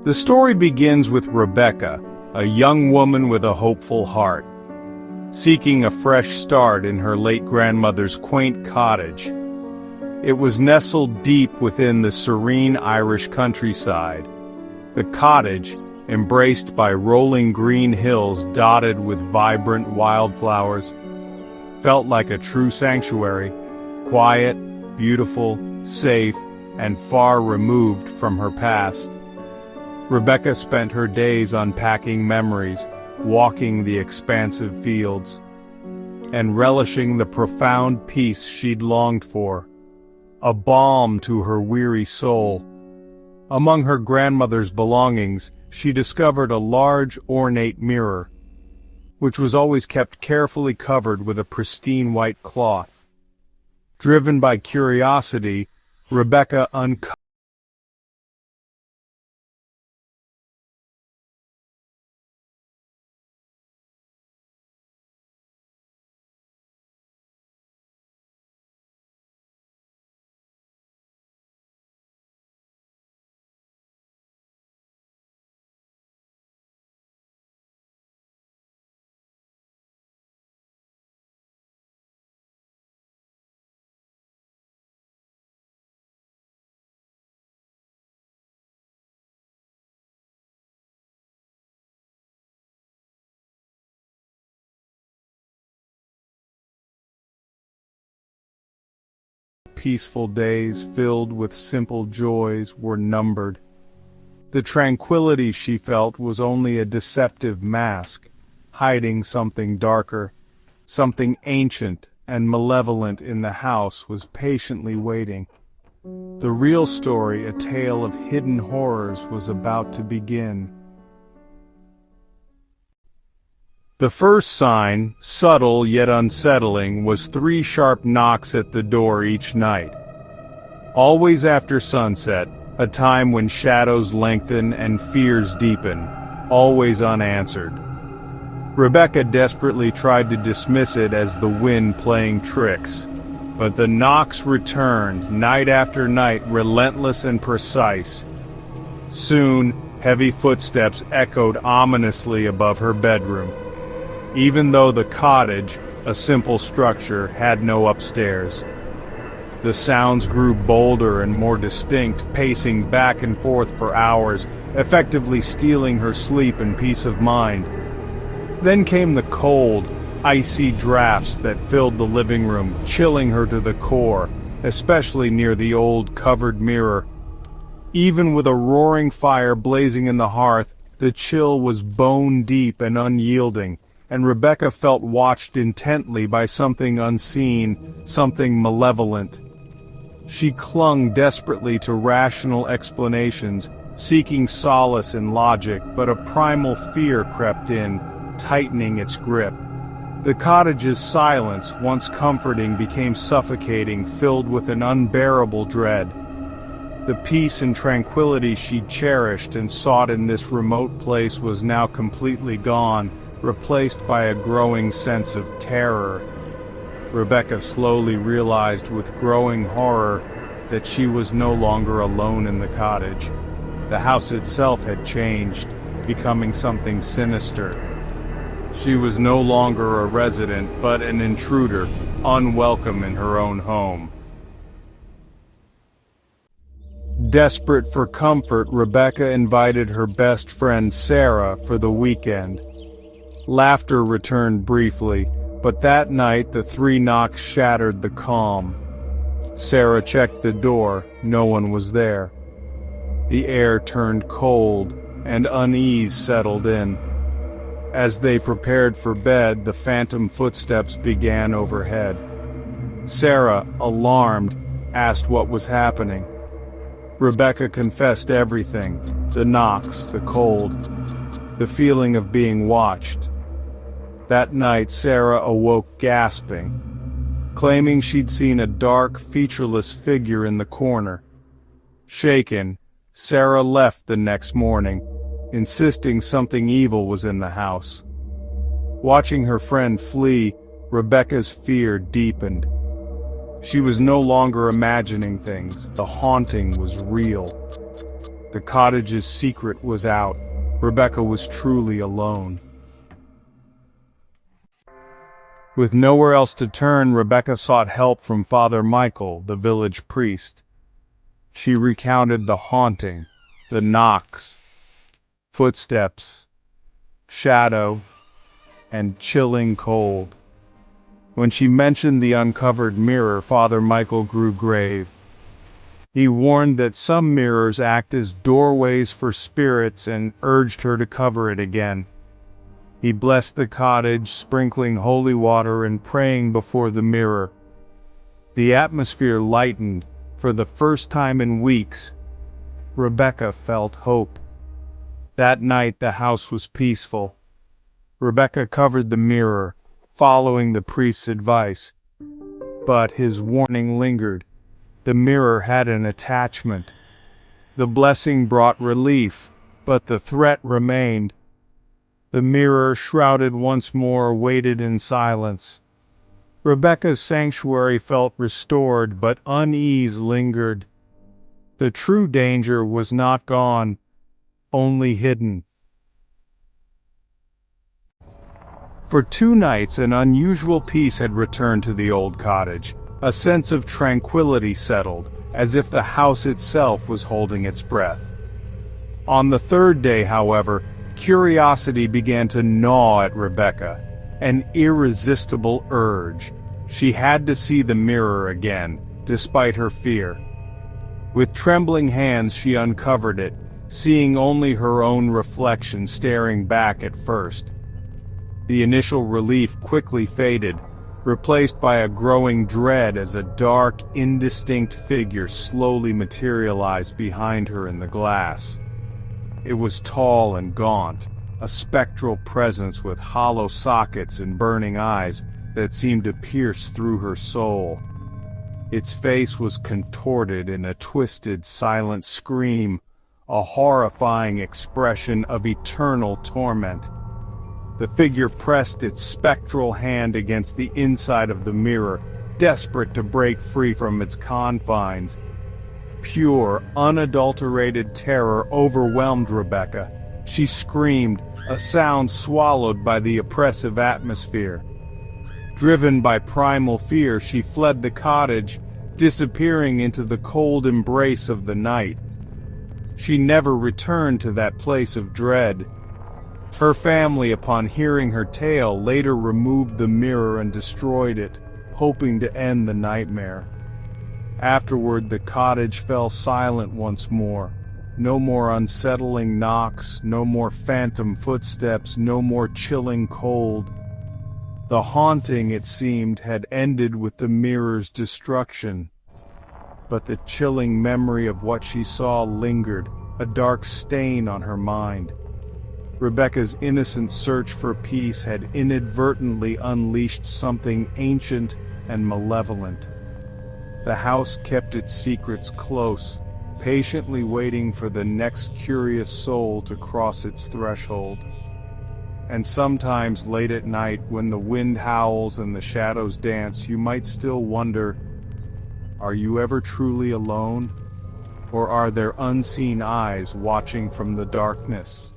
The story begins with Rebecca, a young woman with a hopeful heart, seeking a fresh start in her late grandmother's quaint cottage. It was nestled deep within the serene Irish countryside. The cottage, embraced by rolling green hills dotted with vibrant wildflowers, felt like a true sanctuary, quiet, beautiful, safe, and far removed from her past. Rebecca spent her days unpacking memories, walking the expansive fields, and relishing the profound peace she'd longed for, a balm to her weary soul. Among her grandmother's belongings, she discovered a large, ornate mirror, which was always kept carefully covered with a pristine white cloth. Driven by curiosity, Rebecca uncovered peaceful days filled with simple joys were numbered. The tranquility she felt was only a deceptive mask, hiding something darker. Something ancient and malevolent in the house was patiently waiting. The real story, a tale of hidden horrors, was about to begin. The first sign, subtle yet unsettling, was 3 sharp knocks at the door each night. Always after sunset, a time when shadows lengthen and fears deepen, always unanswered. Rebecca desperately tried to dismiss it as the wind playing tricks, but the knocks returned, night after night, relentless and precise. Soon, heavy footsteps echoed ominously above her bedroom. Even though the cottage, a simple structure, had no upstairs. The sounds grew bolder and more distinct, pacing back and forth for hours, effectively stealing her sleep and peace of mind. Then came the cold, icy drafts that filled the living room, chilling her to the core, especially near the old covered mirror. Even with a roaring fire blazing in the hearth, the chill was bone-deep and unyielding, and Rebecca felt watched intently by something unseen, something malevolent. She clung desperately to rational explanations, seeking solace in logic, but a primal fear crept in, tightening its grip. The cottage's silence, once comforting, became suffocating, filled with an unbearable dread. The peace and tranquility she cherished and sought in this remote place was now completely gone, replaced by a growing sense of terror. Rebecca slowly realized with growing horror that she was no longer alone in the cottage. The house itself had changed, becoming something sinister. She was no longer a resident, but an intruder, unwelcome in her own home. Desperate for comfort, Rebecca invited her best friend Sarah for the weekend. Laughter returned briefly, but that night the 3 knocks shattered the calm. Sarah checked the door, no one was there. The air turned cold, and unease settled in. As they prepared for bed, the phantom footsteps began overhead. Sarah, alarmed, asked what was happening. Rebecca confessed everything: the knocks, the cold, the feeling of being watched. That night, Sarah awoke gasping, claiming she'd seen a dark, featureless figure in the corner. Shaken, Sarah left the next morning, insisting something evil was in the house. Watching her friend flee, Rebecca's fear deepened. She was no longer imagining things. The haunting was real. The cottage's secret was out. Rebecca was truly alone. With nowhere else to turn, Rebecca sought help from Father Michael, the village priest. She recounted the haunting, the knocks, footsteps, shadow, and chilling cold. When she mentioned the uncovered mirror, Father Michael grew grave. He warned that some mirrors act as doorways for spirits and urged her to cover it again. He blessed the cottage, sprinkling holy water and praying before the mirror. The atmosphere lightened. For the first time in weeks, Rebecca felt hope. That night the house was peaceful. Rebecca covered the mirror, following the priest's advice. But his warning lingered. The mirror had an attachment. The blessing brought relief, but the threat remained. The mirror, shrouded once more, waited in silence. Rebecca's sanctuary felt restored, but unease lingered. The true danger was not gone, only hidden. For 2 nights, an unusual peace had returned to the old cottage. A sense of tranquility settled, as if the house itself was holding its breath. On the 3rd day, however, curiosity began to gnaw at Rebecca, an irresistible urge. She had to see the mirror again, despite her fear. With trembling hands she uncovered it, seeing only her own reflection staring back at first. The initial relief quickly faded, replaced by a growing dread as a dark, indistinct figure slowly materialized behind her in the glass. It was tall and gaunt, a spectral presence with hollow sockets and burning eyes that seemed to pierce through her soul. Its face was contorted in a twisted, silent scream, a horrifying expression of eternal torment. The figure pressed its spectral hand against the inside of the mirror, desperate to break free from its confines. Pure, unadulterated terror overwhelmed Rebecca. She screamed, a sound swallowed by the oppressive atmosphere. Driven by primal fear, she fled the cottage, disappearing into the cold embrace of the night. She never returned to that place of dread. Her family, upon hearing her tale, later removed the mirror and destroyed it, hoping to end the nightmare. Afterward, the cottage fell silent once more. No more unsettling knocks, no more phantom footsteps, no more chilling cold. The haunting, it seemed, had ended with the mirror's destruction. But the chilling memory of what she saw lingered, a dark stain on her mind. Rebecca's innocent search for peace had inadvertently unleashed something ancient and malevolent. The house kept its secrets close, patiently waiting for the next curious soul to cross its threshold. And sometimes late at night, when the wind howls and the shadows dance, you might still wonder, are you ever truly alone? Or are there unseen eyes watching from the darkness?